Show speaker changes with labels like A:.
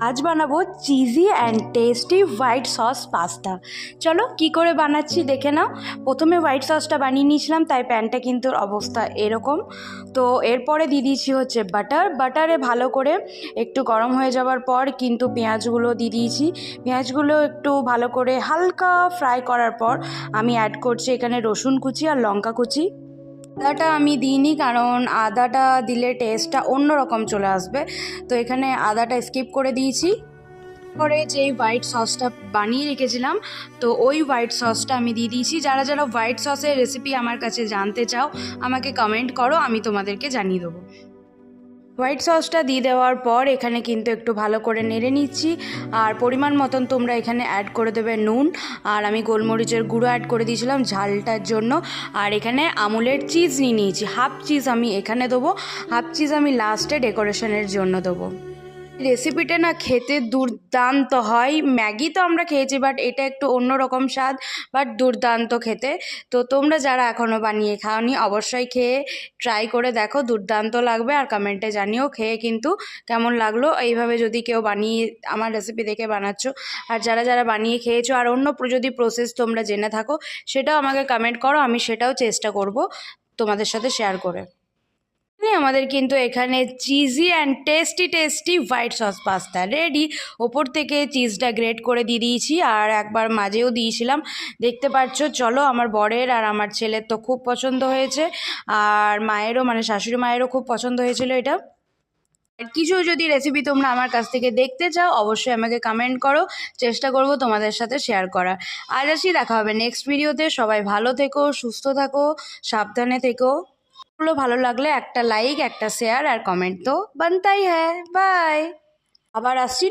A: আজ বানাবো cheesy and tasty white sauce pasta. চলো কি করে বানাচ্ছি দেখে নাও। প্রথমে হোয়াইট সসটা বানিয়ে নিয়েছিলাম, তাই প্যানটা কিন্তু অবস্থা এরকম। তো এরপরে দিয়ে দিয়েছি হচ্ছে বাটারে ভালো করে একটু গরম হয়ে যাওয়ার পর কিন্তু পেঁয়াজগুলো দিয়ে দিয়েছি। পেঁয়াজগুলো একটু ভালো করে হালকা ফ্রাই করার পর আমি অ্যাড করছি এখানে রসুন কুচি আর লঙ্কা কুচি। আদাটা আমি দিইনি, কারণ আদাটা দিলে টেস্টটা অন্যরকম চলে আসবে, তো এখানে আদাটা স্কিপ করে দিয়েছি। পরে যেই হোয়াইট সসটা বানিয়ে রেখেছিলাম, তো ওই হোয়াইট সসটা আমি দিয়ে দিয়েছি। যারা যারা হোয়াইট সসের রেসিপি আমার কাছে জানতে চাও আমাকে কমেন্ট করো, আমি তোমাদেরকে জানিয়ে দেবো। হোয়াইট সসটা দিয়ে দেওয়ার পর এখানে কিন্তু একটু ভালো করে নেড়ে নিচ্ছি। আর পরিমাণ মতন তোমরা এখানে অ্যাড করে দেবে নুন, আর আমি গোলমরিচের গুঁড়ো অ্যাড করে দিয়েছিলাম ঝালটার জন্য। আর এখানে আমুলের চিজ নিয়ে নিয়েছি, হাফ চিজ আমি এখানে দেবো, হাফ চিজ আমি লাস্টে ডেকোরেশনের জন্য দেবো। রেসিপিটা না খেতে দুর্দান্ত হয়। ম্যাগি তো আমরা খেয়েছি, বাট এটা একটু অন্যরকম স্বাদ, বাট দুর্দান্ত খেতে। তো তোমরা যারা এখনও বানিয়ে খাওনি অবশ্যই খেয়ে ট্রাই করে দেখো, দুর্দান্ত লাগবে। আর কমেন্টে জানিও খেয়ে কিন্তু কেমন লাগলো। এইভাবে যদি কেউ বানিয়ে আমার রেসিপি দেখে বানাচ্ছ, আর যারা যারা বানিয়ে খেয়েছো আর অন্য যদি প্রসেস তোমরা জেনে থাকো সেটাও আমাকে কমেন্ট করো, আমি সেটাও চেষ্টা করব তোমাদের সাথে শেয়ার করে। আমাদের কিন্তু এখানে cheesy and tasty white sauce pasta ready. ওপর থেকে চিজটা গ্রেট করে দিয়ে দিয়েছি, আর একবার মাঝেও দিয়েছিলাম, দেখতে পাচ্ছ। চলো, আমার বরের আর আমার ছেলের তো খুব পছন্দ হয়েছে, আর মায়েরও মানে শাশুড়ি মায়েরও খুব পছন্দ হয়েছিল এটা। আর কিছু যদি রেসিপি তোমরা আমার কাছ থেকে দেখতে চাও অবশ্যই আমাকে কমেন্ট করো, চেষ্টা করব তোমাদের সাথে শেয়ার করার। আজ আসি, দেখা হবে নেক্সট ভিডিওতে। সবাই ভালো থেকো, সুস্থ থাকো, সাবধানে থেকো। ভালো লাগলে একটা লাইক, একটা শেয়ার আর কমেন্ট তো বানতাই হ্যায়। বাই। আবার আসছি।